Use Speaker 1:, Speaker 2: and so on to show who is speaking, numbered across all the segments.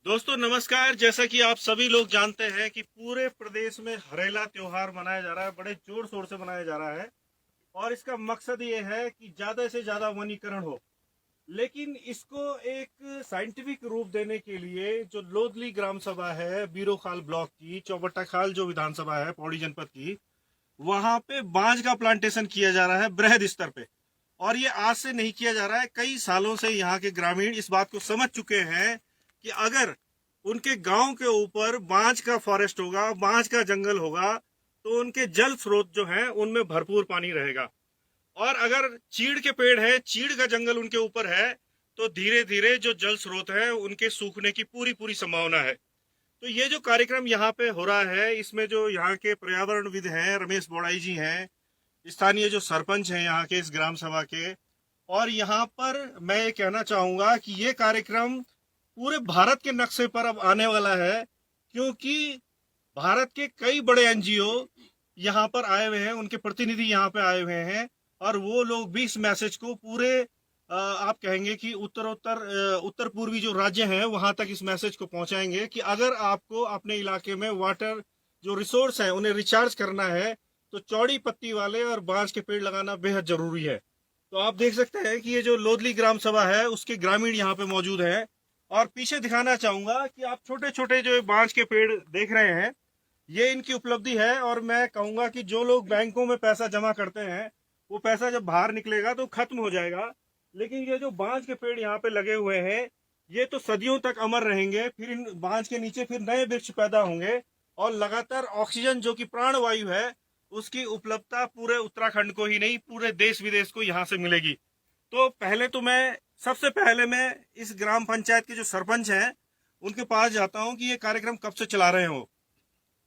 Speaker 1: दोस्तों नमस्कार। जैसा कि आप सभी लोग जानते हैं कि पूरे प्रदेश में हरेला त्योहार मनाया जा रहा है, बड़े जोर शोर से मनाया जा रहा है। और इसका मकसद ये है कि ज्यादा से ज्यादा वनीकरण हो। लेकिन इसको एक साइंटिफिक रूप देने के लिए जो लोधली ग्राम सभा है बीरोखाल ब्लॉक की, चौबट्टा खाल जो विधानसभा है पौड़ी जनपद की, वहां पे बांज का प्लांटेशन किया जा रहा है बृहद स्तर पे। और ये आज से नहीं किया जा रहा है, कई सालों से यहाँ के ग्रामीण इस बात को समझ चुके हैं कि अगर उनके गांव के ऊपर बांज का फॉरेस्ट होगा, बांज का जंगल होगा, तो उनके जल स्रोत जो हैं उनमें भरपूर पानी रहेगा। और अगर चीड़ के पेड़ है, चीड़ का जंगल उनके ऊपर है, तो धीरे धीरे जो जल स्रोत है उनके सूखने की पूरी पूरी संभावना है। तो ये जो कार्यक्रम यहाँ पे हो रहा है, इसमें जो यहाँ के पर्यावरणविद हैं रमेश बोड़ाई जी हैं, स्थानीय जो सरपंच हैं यहाँ के इस ग्राम सभा के, और यहाँ पर मैं ये कहना चाहूंगा कि ये कार्यक्रम पूरे भारत के नक्शे पर अब आने वाला है, क्योंकि भारत के कई बड़े एनजीओ यहाँ पर आए हुए हैं, उनके प्रतिनिधि यहाँ पे आए हुए हैं। और वो लोग भी इस मैसेज को पूरे आप कहेंगे कि उत्तर पूर्वी जो राज्य हैं वहां तक इस मैसेज को पहुंचाएंगे कि अगर आपको अपने इलाके में वाटर जो रिसोर्स है उन्हें रिचार्ज करना है, तो चौड़ी पत्ती वाले और बांस के पेड़ लगाना बेहद जरूरी है। तो आप देख सकते हैं कि ये जो लोधली ग्राम सभा है उसके ग्रामीण यहाँ पे मौजूद हैं। और पीछे दिखाना चाहूंगा कि आप छोटे छोटे जो बांस के पेड़ देख रहे हैं, ये इनकी उपलब्धि है। और मैं कहूंगा कि जो लोग बैंकों में पैसा जमा करते हैं वो पैसा जब बाहर निकलेगा तो खत्म हो जाएगा, लेकिन ये जो बांस के पेड़ यहाँ पे लगे हुए हैं ये तो सदियों तक अमर रहेंगे। फिर इन बांस के नीचे फिर नए वृक्ष पैदा होंगे और लगातार ऑक्सीजन जो कि प्राणवायु है उसकी उपलब्धता पूरे उत्तराखंड को ही नहीं पूरे देश विदेश को यहाँ से मिलेगी। तो सबसे पहले मैं इस ग्राम पंचायत के जो सरपंच हैं उनके पास जाता हूं कि ये कार्यक्रम कब से चला रहे हो।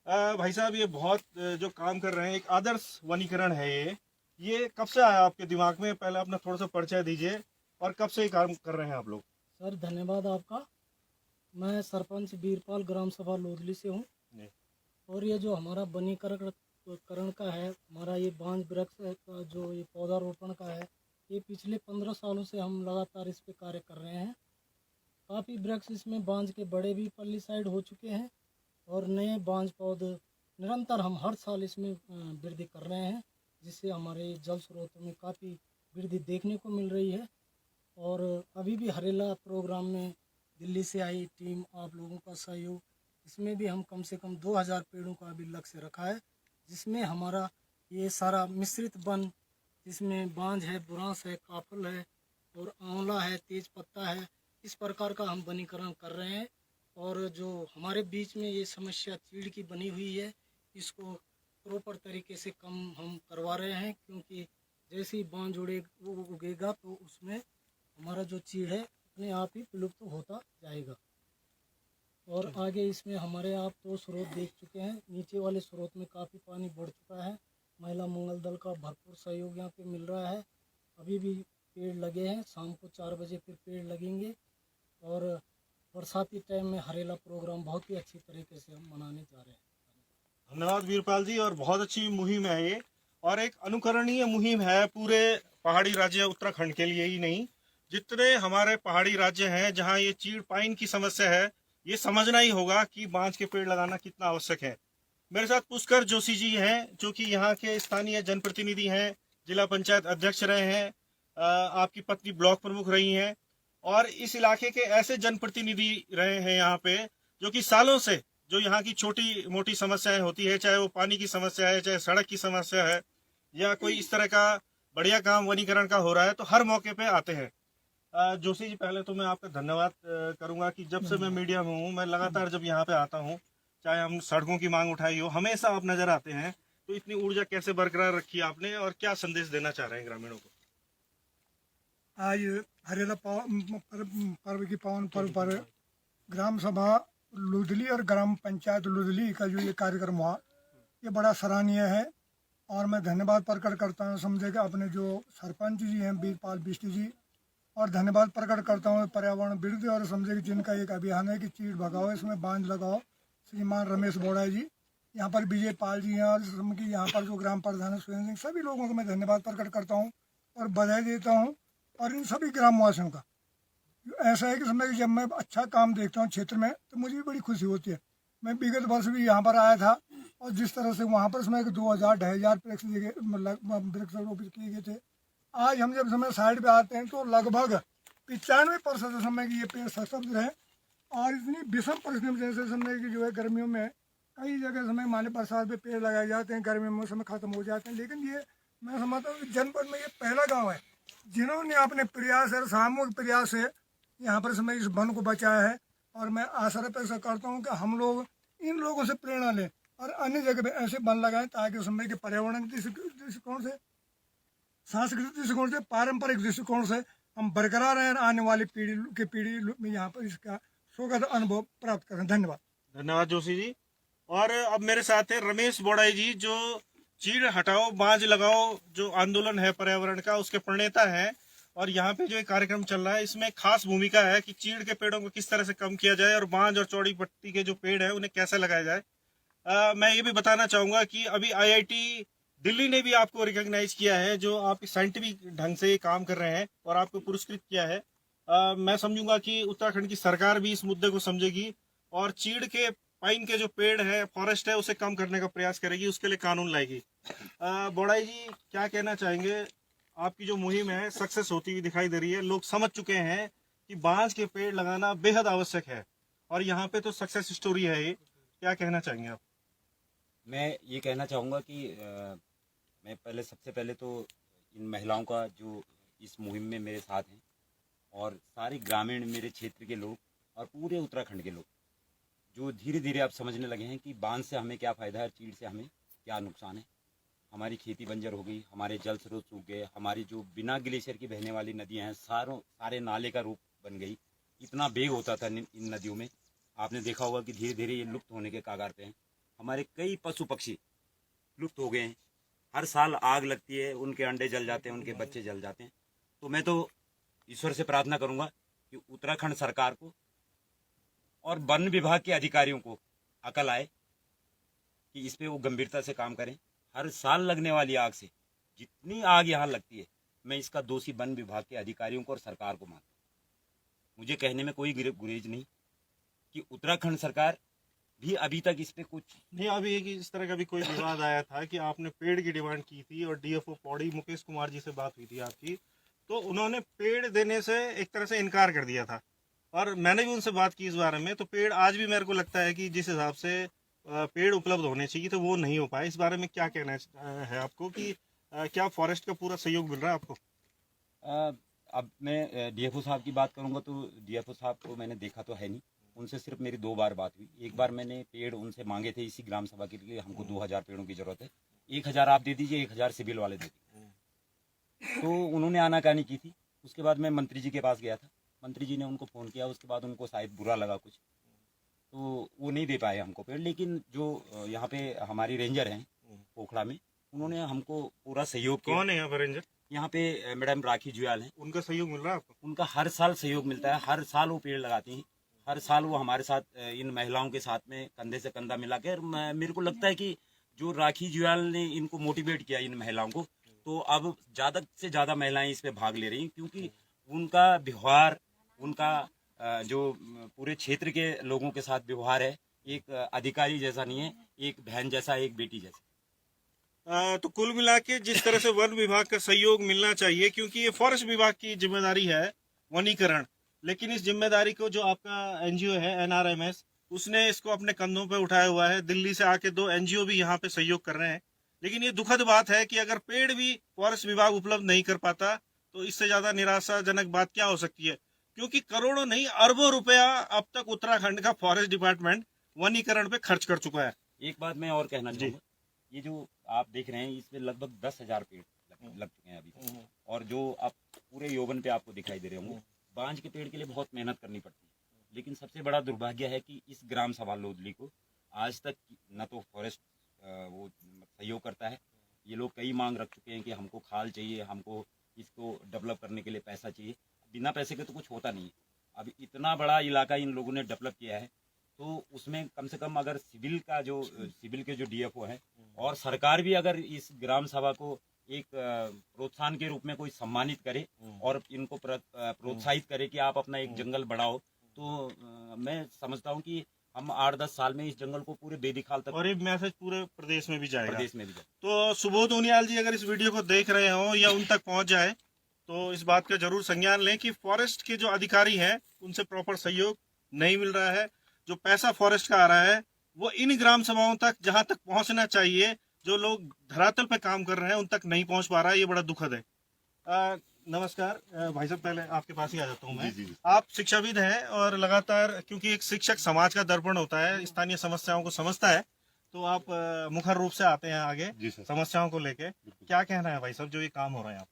Speaker 1: भाई साहब, ये बहुत जो काम कर रहे हैं, एक आदर्श वनीकरण है ये कब से आया आपके दिमाग में? पहले अपना थोड़ा सा परिचय दीजिए और कब से ये काम कर रहे हैं आप लोग?
Speaker 2: सर धन्यवाद आपका। मैं सरपंच बीरपाल ग्राम सभा लोधली से हूँ। और ये जो हमारा वनीकरण का है, हमारा ये बांज वृक्ष का जो ये पौधारोपण का है, ये पिछले 15 सालों से हम लगातार इस पे कार्य कर रहे हैं। काफ़ी वृक्ष इसमें बांज के बड़े भी पल्लीसाइड हो चुके हैं और नए बांज पौधे निरंतर हम हर साल इसमें वृद्धि कर रहे हैं, जिससे हमारे जल स्रोतों में काफ़ी वृद्धि देखने को मिल रही है। और अभी भी हरेला प्रोग्राम में दिल्ली से आई टीम, आप लोगों का सहयोग, इसमें भी हम कम से कम 2000 पेड़ों का अभी लक्ष्य रखा है, जिसमें हमारा ये सारा मिश्रित वन, जिसमें बांज है, बुरांस है, काफल है और आंवला है, तेज पत्ता है, इस प्रकार का हम वनीकरण कर रहे हैं। और जो हमारे बीच में ये समस्या चीड़ की बनी हुई है, इसको प्रॉपर तरीके से कम हम करवा रहे हैं, क्योंकि जैसे ही बांज उगेगा तो उसमें हमारा जो चीड़ है अपने आप ही विलुप्त होता जाएगा। और आगे इसमें हमारे आप तो स्रोत देख चुके हैं, नीचे वाले स्रोत में काफ़ी पानी बढ़ चुका है। महिला मंगल दल का भरपूर सहयोग यहाँ पे मिल रहा है। अभी भी पेड़ लगे हैं, शाम को 4 बजे फिर पेड़ लगेंगे। और बरसाती टाइम में हरेला प्रोग्राम बहुत ही अच्छी तरीके से हम मनाने जा रहे हैं।
Speaker 1: धन्यवाद वीरपाल जी। और बहुत अच्छी मुहिम है ये, और एक अनुकरणीय मुहिम है पूरे पहाड़ी राज्य उत्तराखंड के लिए ही नहीं, जितने हमारे पहाड़ी राज्य हैं जहाँ ये चीड़ पाइन की समस्या है, ये समझना ही होगा कि बांज के पेड़ लगाना कितना आवश्यक है। मेरे साथ पुष्कर जोशी जी हैं जो कि यहाँ के स्थानीय जनप्रतिनिधि हैं, जिला पंचायत अध्यक्ष रहे हैं, आपकी पत्नी ब्लॉक प्रमुख रही हैं, और इस इलाके के ऐसे जनप्रतिनिधि रहे हैं यहाँ पे जो कि सालों से जो यहाँ की छोटी मोटी समस्याएं होती है, चाहे वो पानी की समस्या है, चाहे सड़क की समस्या है, या कोई इस तरह का बढ़िया काम वनीकरण का हो रहा है, तो हर मौके पे आते हैं। जोशी जी, पहले तो मैं आपका धन्यवाद करूंगा कि जब से मैं मीडिया में हूँ, मैं लगातार जब यहाँ पे आता हूँ, चाहे हम सड़कों की मांग उठाई हो, हमेशा आप नजर आते हैं। तो इतनी ऊर्जा कैसे बरकरार रखी आपने और क्या संदेश देना चाह रहे हैं ग्रामीणों को?
Speaker 3: आज हरेला पर्व की पावन पर्व पर ग्राम सभा लुधली और ग्राम पंचायत लुधली का जो ये कार्यक्रम हुआ, ये बड़ा सराहनीय है। और मैं धन्यवाद प्रकट करता हूँ समझे कि अपने जो सरपंच जी हैं बीरपाल बिष्ट जी, और धन्यवाद प्रकट करता हूँ पर्यावरण विरुद्ध और समझे कि जिनका एक अभियान है कि चीड़ भगाओ, इसमें बांध लगाओ, श्रीमान रमेश बोड़ा जी, यहाँ पर विजय पाल जी हैं, और की यहाँ पर जो ग्राम प्रधान है सुरेंद्र सिंह, सभी लोगों को मैं धन्यवाद प्रकट करता हूँ और बधाई देता हूँ। और इन सभी ग्रामवासियों का ऐसा है कि समय जब मैं अच्छा काम देखता हूँ क्षेत्र में तो मुझे भी बड़ी खुशी होती है। मैं विगत वर्ष भी यहाँ पर आया था और जिस तरह से वहाँ पर समय 2000 2,500 वृक्ष रोपित किए गए थे। आज हम जब समय साइड पे आते हैं तो लगभग 95% समय की ये पेड़ सशब्द रहे और इतनी विषम परिस्थिति में जैसे समय की जो है गर्मियों में कई जगह समय माने बरसात पे पेड़ लगाए जाते हैं, गर्मी में मौसम खत्म हो जाते हैं, लेकिन ये मैं समझता हूँ कि जनपद में ये पहला गांव है जिन्होंने अपने प्रयास और सामूहिक प्रयास से यहाँ पर समय इस वन को बचाया है। और मैं आशा ऐसा करता हूँ कि हम लोग इन लोगों से प्रेरणा लें और अन्य जगह पे ऐसे वन लगाएं ताकि समय के पर्यावरण दृष्टिकोण से, सांस्कृतिक दृष्टिकोण से, पारंपरिक दृष्टिकोण से हम बरकरार रहें और आने वाली पीढ़ी में यहाँ पर इसका सुखद अनुभव प्राप्त करें। धन्यवाद।
Speaker 1: धन्यवाद जोशी जी। और अब मेरे साथ है रमेश बोड़ाई जी, जो चीड़ हटाओ बांज लगाओ जो आंदोलन है पर्यावरण का, उसके प्रणेता हैं। और यहाँ पे जो एक कार्यक्रम चल रहा है इसमें खास भूमिका है कि चीड़ के पेड़ों को किस तरह से कम किया जाए और बांज और चौड़ी पट्टी के जो पेड़ है उन्हें कैसे लगाया जाए। मैं ये भी बताना चाहूंगा कि अभी IIT दिल्ली ने भी आपको रिकॉग्नाइज किया है, जो आप साइंटिफिक ढंग से काम कर रहे हैं और आपको पुरस्कृत किया है। मैं समझूंगा कि उत्तराखंड की सरकार भी इस मुद्दे को समझेगी और चीड़ के पाइन के जो पेड़ है, फॉरेस्ट है, उसे कम करने का प्रयास करेगी, उसके लिए कानून लाएगी। बोड़ाई जी क्या कहना चाहेंगे? आपकी जो मुहिम है सक्सेस होती हुई दिखाई दे रही है, लोग समझ चुके हैं कि बांज के पेड़ लगाना बेहद आवश्यक है और यहाँ पे तो सक्सेस स्टोरी है ये, क्या कहना चाहेंगे आप?
Speaker 4: मैं ये कहना चाहूँगा कि मैं सबसे पहले तो इन महिलाओं का जो इस मुहिम में मेरे साथ हैं और सारे ग्रामीण मेरे क्षेत्र के लोग और पूरे उत्तराखंड के लोग जो धीरे धीरे आप समझने लगे हैं कि बांध से हमें क्या फ़ायदा है, चीड़ से हमें क्या नुकसान है। हमारी खेती बंजर हो गई, हमारे जल स्रोत सूख गए, हमारी जो बिना ग्लेशियर की बहने वाली नदियाँ हैं सारे नाले का रूप बन गई। इतना बेग होता था इन नदियों में, आपने देखा होगा कि धीरे धीरे ये लुप्त होने के कगार पे हैं। हमारे कई पशु पक्षी लुप्त हो गए हैं, हर साल आग लगती है, उनके अंडे जल जाते हैं, उनके बच्चे जल जाते हैं। तो मैं तो ईश्वर से प्रार्थना करूंगा कि उत्तराखंड सरकार को और वन विभाग के अधिकारियों को अकल आए कि इस पे वो गंभीरता से काम करें। हर साल लगने वाली आग से जितनी आग यहाँ लगती है, मैं इसका दोषी वन विभाग के अधिकारियों को और सरकार को मानता हूँ। मुझे कहने में कोई गुरेज नहीं कि उत्तराखंड सरकार भी अभी तक इस पे कुछ
Speaker 1: नहीं। अभी एक इस तरह का भी कोई विवाद आया था कि आपने पेड़ की डिमांड की थी और DFO पौड़ी मुकेश कुमार जी से बात हुई थी आपकी, तो उन्होंने पेड़ देने से एक तरह से इनकार कर दिया था और मैंने भी उनसे बात की इस बारे में। तो पेड़ आज भी मेरे को लगता है कि जिस हिसाब से पेड़ उपलब्ध होने चाहिए तो वो नहीं हो पाए। इस बारे में क्या कहना है आपको कि क्या फॉरेस्ट का पूरा सहयोग मिल रहा है आपको?
Speaker 4: अब मैं DFO साहब की बात करूंगा तो DFO साहब को मैंने देखा तो है नहीं, उनसे सिर्फ मेरी 2 बार बात हुई। एक बार मैंने पेड़ उनसे मांगे थे इसी ग्राम सभा के लिए, हमको 2000 पेड़ों की जरूरत है, 1000 आप दे दीजिए, 1000 सिविल वाले दे दीजिए। तो उन्होंने आनाकानी की थी। उसके बाद मैं मंत्री जी के पास गया था, मंत्री जी ने उनको फ़ोन किया, उसके बाद उनको शायद बुरा लगा कुछ, तो वो नहीं दे पाए हमको पेड़। लेकिन जो यहाँ पे हमारी रेंजर हैं पोखड़ा में, उन्होंने हमको पूरा सहयोग किया।
Speaker 1: कौन है यहाँ पर रेंजर?
Speaker 4: यहाँ पे मैडम राखी जुयाल हैं।
Speaker 1: उनका सहयोग मिल रहा है आपको?
Speaker 4: उनका हर साल सहयोग मिलता है, हर साल वो पेड़ लगाती हैं, हर साल वो हमारे साथ इन महिलाओं के साथ में कंधे से कंधा मिला के। मेरे को लगता है कि जो राखी जुयाल ने इनको मोटिवेट किया इन महिलाओं को, तो अब ज़्यादा से ज़्यादा महिलाएं इस पे भाग ले रही हैं, क्योंकि उनका व्यवहार, उनका जो पूरे क्षेत्र के लोगों के साथ व्यवहार है, एक अधिकारी जैसा नहीं है, एक बहन जैसा, एक बेटी जैसा।
Speaker 1: तो कुल मिला के जिस तरह से वन विभाग का सहयोग मिलना चाहिए, क्योंकि ये फॉरेस्ट विभाग की जिम्मेदारी है वनीकरण, लेकिन इस जिम्मेदारी को जो आपका NGO है NRMS, उसने इसको अपने कंधों पे उठाया हुआ है। दिल्ली से आके 2 NGO भी यहाँ पे सहयोग कर रहे हैं। लेकिन ये दुखद बात है कि अगर पेड़ भी फॉरेस्ट विभाग उपलब्ध नहीं कर पाता तो इससे ज्यादा निराशाजनक बात क्या हो सकती है, क्योंकि करोड़ों नहीं अरबों रुपया अब तक उत्तराखंड का फॉरेस्ट डिपार्टमेंट वनीकरण पे खर्च कर चुका है।
Speaker 4: एक बात मैं और कहना चाहूँगा, ये जो आप देख रहे हैं इसमें लगभग 10,000 पेड़ लग चुके हैं अभी तक, और जो आप पूरे यौवन पे आपको दिखाई दे रहे होंगे। बांज के पेड़ के लिए बहुत मेहनत करनी पड़ती है, लेकिन सबसे बड़ा दुर्भाग्य है कि इस ग्राम सभा लोदली को आज तक न तो फॉरेस्ट वो सहयोग करता है। ये लोग कई मांग रख चुके हैं कि हमको खाल चाहिए, हमको इसको डेवलप करने के लिए पैसा चाहिए। बिना पैसे के तो कुछ होता नहीं है। अब इतना बड़ा इलाका इन लोगों ने डेवलप किया है, तो उसमें कम से कम अगर सिविल के जो DFO है और सरकार भी अगर इस ग्राम सभा को एक प्रोत्साहन के रूप में कोई सम्मानित करे और इनको प्रोत्साहित करे कि आप अपना एक जंगल बढ़ाओ, तो मैं समझता हूँ कि हम 8-10 साल में इस जंगल को पूरे बेदखल तक
Speaker 1: और ये मैसेज पूरे प्रदेश में भी जाएगा।
Speaker 4: प्रदेश में भी जाए।
Speaker 1: तो सुबोध उनियाल जी अगर इस वीडियो को देख रहे हो या उन तक पहुंच जाए तो इस बात का जरूर संज्ञान लें कि फॉरेस्ट के जो अधिकारी हैं उनसे प्रॉपर सहयोग नहीं मिल रहा है। जो पैसा फॉरेस्ट का आ रहा है वो इन ग्राम सभाओं तक जहां तक पहुंचना चाहिए, जो लोग धरातल पे काम कर रहे हैं उन तक नहीं पहुंच पा रहा है। ये बड़ा दुखद है। नमस्कार भाई साहब, पहले आपके पास ही आ जाता हूँ मैं।
Speaker 5: जी।
Speaker 1: आप शिक्षाविद हैं और लगातार, क्योंकि एक शिक्षक समाज का दर्पण होता है, स्थानीय समस्याओं को समझता है, तो आप मुखर रूप से आते हैं आगे
Speaker 5: जी सर,
Speaker 1: समस्याओं को लेके। क्या कहना है भाई साहब जो ये काम हो रहा है यहाँ?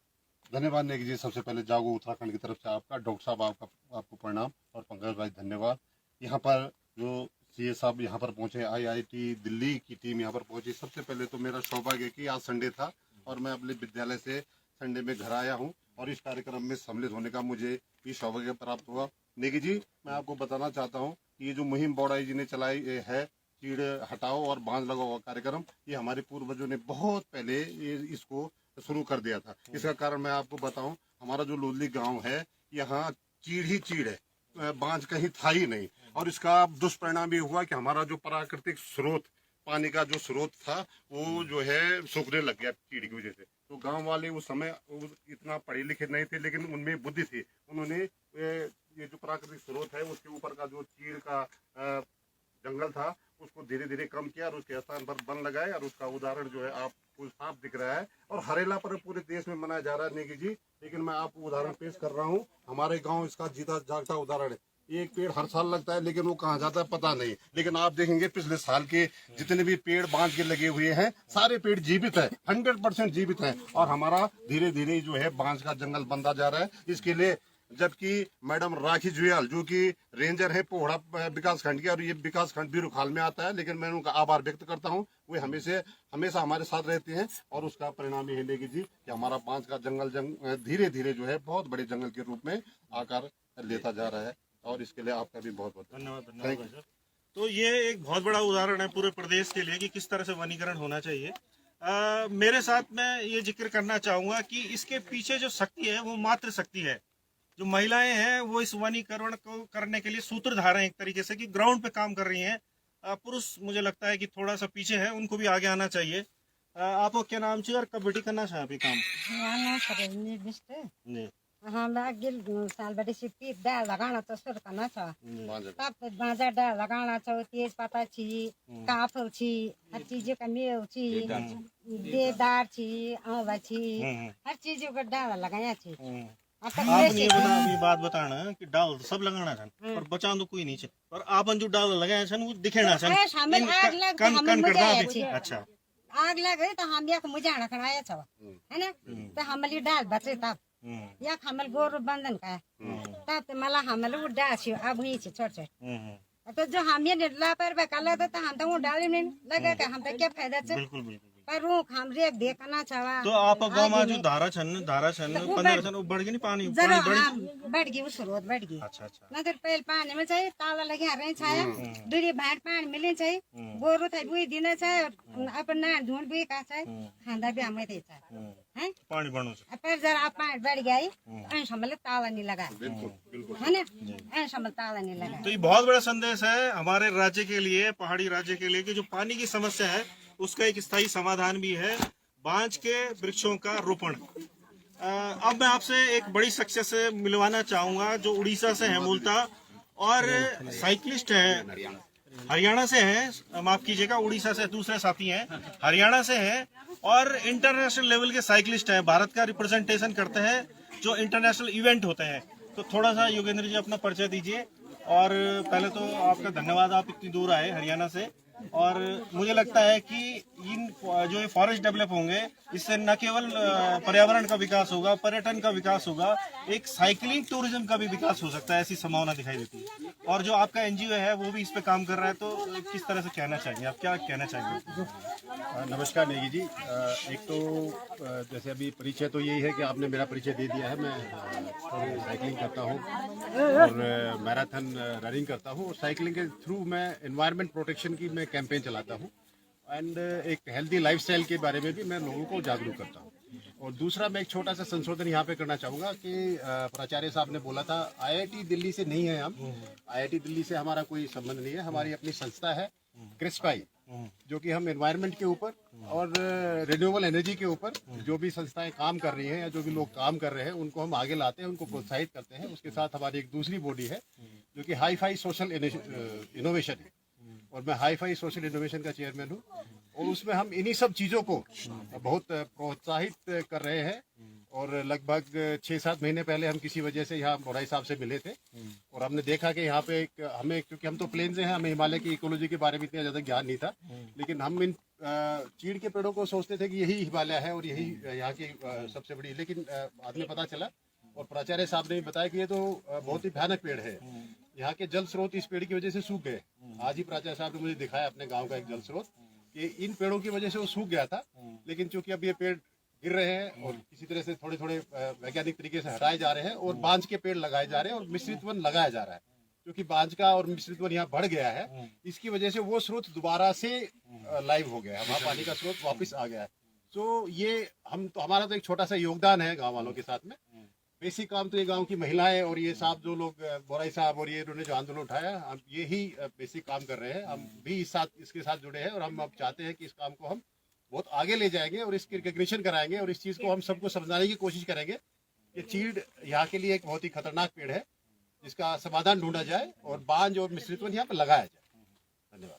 Speaker 5: धन्यवाद नेगी जी। सबसे पहले जागो उत्तराखंड की तरफ से आपका, डॉक्टर साहब आपको प्रणाम, और पंकज भाई धन्यवाद। यहाँ पर जो सीए साहब यहाँ पर पहुंचे, IIT दिल्ली की टीम यहाँ पर पहुंची। सबसे पहले तो मेरा सौभाग्य है कि आज संडे था और मैं अपने विद्यालय से संडे में घर आया हूँ और इस कार्यक्रम में सम्मिलित होने का मुझे भी सौभाग्य प्राप्त हुआ। नेगी जी, मैं आपको बताना चाहता हूँ कि ये जो मुहिम बौड़ाई जी ने चलाई है, चीड़ हटाओ और बांध लगाओ कार्यक्रम, ये हमारे पूर्वजों ने बहुत पहले इसको शुरू कर दिया था। इसका कारण मैं आपको बताऊं, हमारा जो लोधली गांव है यहाँ चीड़ ही चीड़ है, बांझ कहीं था ही नहीं। और इसका दुष्परिणाम ये हुआ कि हमारा जो प्राकृतिक स्रोत, पानी का जो स्रोत था, वो जो है सूखने लग गया चीड़ की वजह से। तो गांव वाले उस समय इतना पढ़े लिखे नहीं थे, लेकिन उनमें बुद्धि थी। उन्होंने ये जो प्राकृतिक स्रोत है उसके ऊपर का जो चीड़ का जंगल था उसको धीरे धीरे कम किया और उसके स्थान पर वन लगाए, और उसका उदाहरण जो है आपको साफ दिख रहा है। और हरेला पर्व पूरे देश में मनाया जा रहा है नेगी जी, लेकिन मैं आपको उदाहरण पेश कर रहा हूँ। हमारे गांव इसका जीता जागता उदाहरण है। एक पेड़ हर साल लगता है लेकिन वो कहाँ जाता है पता नहीं। लेकिन आप देखेंगे पिछले साल के जितने भी पेड़ बांध के लगे हुए हैं, सारे पेड़ जीवित है, 100% जीवित है। और हमारा धीरे धीरे जो है बांझ का जंगल बनता जा रहा है। इसके लिए जबकि मैडम राखी जुयाल जो कि रेंजर है पोहड़ा विकास खंड की, और ये विकास खंड भी रुखाल में आता है, लेकिन मैं उनका आभार व्यक्त करता हूँ। वे हमेशा हमारे साथ रहते हैं और उसका परिणाम ये है नेगी जी कि हमारा बांझ का जंगल धीरे धीरे जो है बहुत बड़े जंगल के रूप में आकार लेता जा रहा है। और इसके लिए आपका भी बहुत बहुत
Speaker 1: धन्यवाद भाई साहब। तो ये एक बहुत बड़ा उदाहरण है पूरे प्रदेश के लिए कि किस तरह से वनीकरण होना चाहिए। मेरे साथ मैं ये जिक्र करना चाहूंगा कि इसके पीछे जो शक्ति है वो मातृ शक्ति है। जो महिलाएं हैं वो इस वनीकरण को करने के लिए सूत्रधार हैं एक तरीके से, कि ग्राउंड पे काम कर रही हैं। पुरुष मुझे लगता है कि थोड़ा सा पीछे है, उनको भी आगे आना चाहिए। आपको क्या नाम चाहिए और कब बेटी करना चाहिए अभी काम? जी
Speaker 6: हामीलाई गिल सालबारी सिप्पी डाल लगाना छ सुर्कना छ तब बाजा डाल लगाना छ तेज पत्ता छी काफल छी हर चीज का मेव छी देदार छी औवा छी हर चीज का डाल लगाया छी।
Speaker 1: आपने ये बात बताना कि डाल सब लगाना छन और बचा तो कोई नहीं छे, और आपन जो डाल लगाया छन वो दिखेना छन कन करदा भी। अच्छा,
Speaker 6: आग लगे तो हम एक मुजाना खनाया छ है ना, तो हमली डाल बचे तब या हमल गोरु बंधन का तब तो मला हमल वो डाल छी अब ही छी छोट छोट। तो जो हम ये लापरवाही कर लेते तो हम तो वो डाल नहीं लगे के हम तो क्या फायदा छ।
Speaker 1: बिल्कुल बिल्कुल।
Speaker 6: पर रुख हमरे देखना छवा।
Speaker 1: तो आप गांव में जो धारा छन 15 छन वो बढ़ गई नहीं, पानी
Speaker 6: बढ़ गई, स्रोत बढ़ गई।
Speaker 1: अच्छा अच्छा।
Speaker 6: नगर पहले पानी में चाहिए ताला लगे रहे छाया दूरी भाट पानी मिले चाहिए गोरु था बुई दिन चाहिए अपन ना ढूंढ भी का चाहिए खांदा भी हमें दे चाहिए हैं
Speaker 1: पानी बढ़ो से।
Speaker 6: पर जरा आप पानी बढ़ गई ऐ समझ ताला नहीं लगा है ना, ऐ समझ ताला नहीं लगा।
Speaker 1: तो ये बहुत बड़ा संदेश है हमारे राज्य के लिए, पहाड़ी राज्य के लिए, कि जो पानी की समस्या है उसका एक स्थायी समाधान भी है बांझ के वृक्षों का रोपण। अब मैं आपसे एक बड़ी शख्सियत से मिलवाना चाहूंगा जो उड़ीसा से है मूलतः और साइकिलिस्ट है, हरियाणा से है, माफ कीजिएगा उड़ीसा से दूसरे साथी हैं, हरियाणा से हैं और इंटरनेशनल लेवल के साइकिलिस्ट हैं, भारत का रिप्रेजेंटेशन करते हैं जो इंटरनेशनल इवेंट होते हैं। तो थोड़ा सा योगेंद्र जी अपना परिचय दीजिए। और पहले तो आपका धन्यवाद, आप इतनी दूर आए हरियाणा से। और मुझे लगता है कि इन जो ये फॉरेस्ट डेवलप होंगे इससे न केवल पर्यावरण का विकास होगा, पर्यटन का विकास होगा, एक साइकिलिंग टूरिज्म का भी विकास हो सकता है, ऐसी संभावना दिखाई देती है। और जो आपका एनजीओ है वो भी इस पे काम कर रहा है, तो किस तरह से कहना चाहेंगे आप, क्या कहना चाहेंगे?
Speaker 7: नमस्कार नेगी जी। एक तो जैसे अभी परिचय तो यही है कि आपने मेरा परिचय दे दिया है। मैं साइकिलिंग करता हूँ और मैराथन रनिंग करता हूँ, और साइकिलिंग के थ्रू मैं एनवायरनमेंट प्रोटेक्शन की मैं कैंपेन चलाता हूँ एंड एक हेल्दी लाइफस्टाइल के बारे में भी मैं लोगों को जागरूक करता हूँ। और दूसरा मैं एक छोटा सा संशोधन यहाँ पे करना चाहूँगा कि प्राचार्य साहब ने बोला था IIT दिल्ली से नहीं है हम। IIT दिल्ली से हमारा कोई संबंध नहीं है, हमारी अपनी संस्था है क्रिस्पाई, जो कि हम एनवायरनमेंट के ऊपर और रिन्यूएबल एनर्जी के ऊपर जो भी संस्थाएं काम कर रही हैं या जो भी लोग काम कर रहे हैं उनको हम आगे लाते हैं, उनको प्रोत्साहित करते हैं। उसके साथ हमारी एक दूसरी बॉडी है जो कि हाई फाई सोशल इनोवेशन है, और मैं हाई फाई सोशल इनोवेशन का चेयरमैन हूँ, और उसमें हम इन्हीं सब चीज़ों को बहुत प्रोत्साहित कर रहे हैं। और लगभग 6-7 महीने पहले हम किसी वजह से यहाँ बोराई साहब से मिले थे, और हमने देखा कि यहाँ पे हमें, क्योंकि हम तो प्लेन से हैं, हमें हिमालय की इकोलॉजी के बारे में इतना ज़्यादा ज्ञान नहीं था, लेकिन हम इन चीड़ के पेड़ों को सोचते थे कि यही हिमालय है और यही यहाँ की सबसे बड़ी, लेकिन बाद में पता चला और प्राचार्य साहब ने बताया कि ये तो बहुत ही भयानक पेड़ है। यहाँ के जल स्रोत इस पेड़ की वजह से सूख गए। आज ही प्राचार्य साहब ने मुझे दिखाया अपने गाँव का एक जल स्रोत कि इन पेड़ों की वजह से वो सूख गया था, लेकिन चूंकि अब ये पेड़ गिर रहे हैं और किसी तरह से थोड़े थोड़े वैज्ञानिक तरीके से हटाए जा रहे हैं और बांझ के पेड़ लगाए जा रहे हैं और मिश्रित वन लगाया जा रहा है, क्योंकि बांझ का और मिश्रित वन यहाँ बढ़ गया है, इसकी वजह से वो स्रोत दोबारा से लाइव हो गया है, वहाँ पानी का स्रोत वापस आ गया है। तो ये हमारा तो एक छोटा सा योगदान है गाँव वालों के साथ में। बेसिक काम तो ये गांव की महिलाएं और ये साहब जो लोग बोराई साहब और ये इन्होंने जो आंदोलन उठाया, हम ये ही बेसिक काम कर रहे हैं। हम भी इसके साथ जुड़े हैं और हम अब चाहते हैं कि इस काम को हम बहुत आगे ले जाएंगे और इसकी रिकग्निशन कराएंगे और इस चीज़ को हम सबको समझाने की कोशिश करेंगे कि चीड़ यहाँ के लिए एक बहुत ही खतरनाक पेड़ है, जिसका समाधान ढूंढा जाए और बांझ और मिश्रित वन यहाँ पर लगाया जाए। धन्यवाद।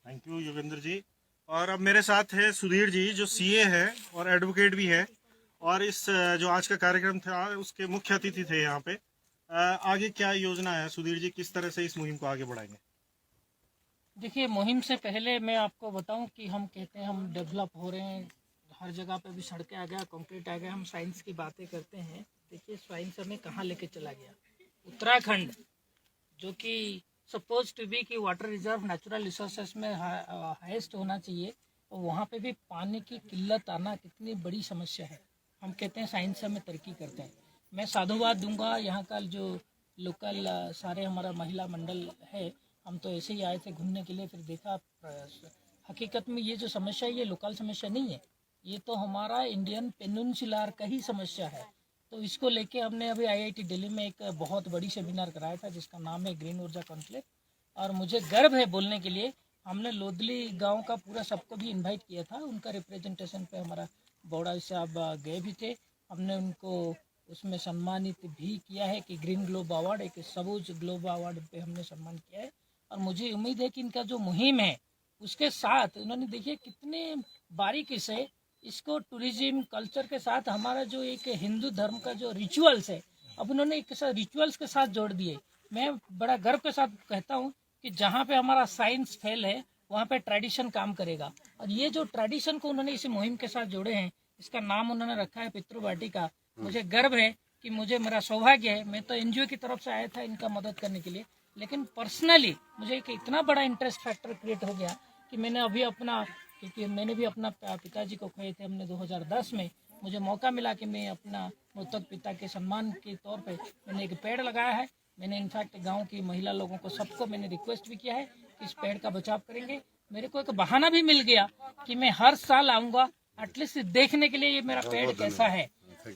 Speaker 1: Thank you Yogendra ji. और अब मेरे साथ है सुधीर जी, जो CA है और एडवोकेट भी है, और इस जो आज का कार्यक्रम था उसके मुख्य अतिथि थे यहाँ पे। आगे क्या योजना है सुधीर जी, किस तरह से इस मुहिम को आगे बढ़ाएंगे?
Speaker 2: देखिए, मुहिम से पहले मैं आपको बताऊं कि हम कहते हैं हम डेवलप हो रहे हैं, हर जगह पे भी सड़कें आ गया, कंक्रीट आ गया, हम साइंस की बातें करते हैं। देखिए, साइंस हमें कहाँ लेके चला गया। उत्तराखंड जो कि सपोज टू बी कि वाटर रिजर्व नेचुरल रिसोर्सेस में हाईएस्ट होना चाहिए, और वहाँ पे भी पानी की किल्लत आना कितनी बड़ी समस्या है। हम कहते हैं साइंस से हमें तरक्की करते हैं। मैं साधुवाद दूंगा यहाँ का जो लोकल सारे हमारा महिला मंडल है, हम तो ऐसे ही आए थे घूमने के लिए, फिर देखा हकीकत में ये जो समस्या है ये लोकल समस्या नहीं है, ये तो हमारा इंडियन पेनिनसुलर का ही समस्या है। तो इसको लेके हमने अभी IIT दिल्ली में एक बहुत बड़ी सेमिनार कराया था जिसका नाम है ग्रीन ऊर्जा कॉन्क्लेव, और मुझे गर्व है बोलने के लिए हमने लोदली गाँव का पूरा सबको भी इन्वाइट किया था। उनका रिप्रेजेंटेशन पे हमारा बोराई साहब गए भी थे, हमने उनको उसमें सम्मानित भी किया है कि ग्रीन ग्लोब अवार्ड, एक सबूज ग्लोब अवार्ड पे हमने सम्मान किया है। और मुझे उम्मीद है कि इनका जो मुहिम है उसके साथ उन्होंने देखिए कितने बारीकी से इसको टूरिज्म कल्चर के साथ हमारा जो एक हिंदू धर्म का जो रिचुअल्स है, अब उन्होंने एक रिचुअल्स के साथ जोड़ दिए। मैं बड़ा गर्व के साथ कहता हूँ कि जहाँ पे हमारा साइंस फेल है वहाँ पे ट्रेडिशन काम करेगा, और ये जो ट्रेडिशन को उन्होंने इसी मुहिम के साथ जोड़े हैं, इसका नाम उन्होंने रखा है पितृवाटिका। मुझे गर्व है कि मेरा सौभाग्य है, मैं तो NGO की तरफ से आया था इनका मदद करने के लिए, लेकिन पर्सनली मुझे एक इतना बड़ा इंटरेस्ट फैक्टर क्रिएट हो गया कि मैंने अभी क्योंकि मैंने भी अपना पिताजी को खोए थे हमने 2010 में, मुझे मौका मिला कि मैं अपना मृतक पिता के सम्मान के तौर पे मैंने एक पेड़ लगाया है। मैंने इनफैक्ट गांव की महिला लोगों को सबको मैंने रिक्वेस्ट भी किया है कि इस पेड़ का बचाव करेंगे। मेरे को एक बहाना भी मिल गया कि मैं हर साल आऊँगा एटलीस्ट देखने के लिए ये मेरा पेड़ कैसा है।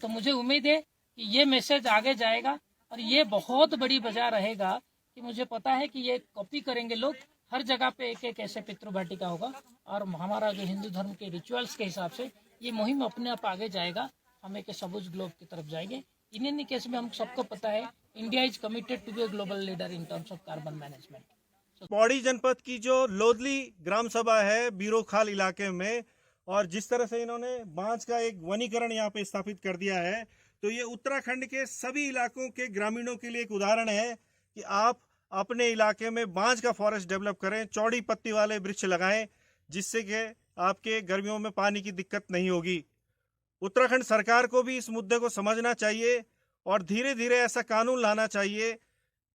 Speaker 2: तो मुझे उम्मीद है कि ये मैसेज आगे जाएगा और ये बहुत बड़ी वजह रहेगा कि मुझे पता है कि ये कॉपी करेंगे लोग, हर जगह पे एक एक ऐसे पितृवाटिका होगा, और हमारा जो हिंदू धर्म के रिचुअल्स के हिसाब से ये मुहिम अपने आप आगे जाएगा, हम एक सबूज ग्लोब की तरफ जाएंगे। इन एनी केस में हम सबको पता है India is committed to be a global leader in terms of carbon management.
Speaker 1: Pauri जनपद की जो लोदली ग्राम सभा है बीरोखाल इलाके में, और जिस तरह से इन्होंने बांझ का एक वनीकरण यहाँ पे स्थापित कर दिया है, तो ये उत्तराखंड के सभी इलाकों के ग्रामीणों के लिए एक उदाहरण है कि आप अपने इलाके में बांझ का फॉरेस्ट डेवलप करें, चौड़ी पत्ती वाले वृक्ष लगाएं, जिससे कि आपके गर्मियों में पानी की दिक्कत नहीं होगी। उत्तराखंड सरकार को भी इस मुद्दे को समझना चाहिए और धीरे धीरे ऐसा कानून लाना चाहिए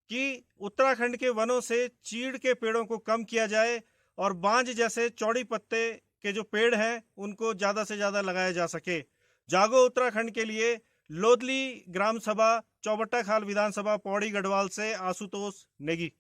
Speaker 1: कि उत्तराखंड के वनों से चीड़ के पेड़ों को कम किया जाए और बांझ जैसे चौड़ी पत्ते के जो पेड़ हैं उनको ज़्यादा से ज़्यादा लगाया जा सके। जागो उत्तराखंड के लिए लोदली ग्राम सभा, चौबट्टा खाल विधानसभा, पौड़ी गढ़वाल से आशुतोष नेगी।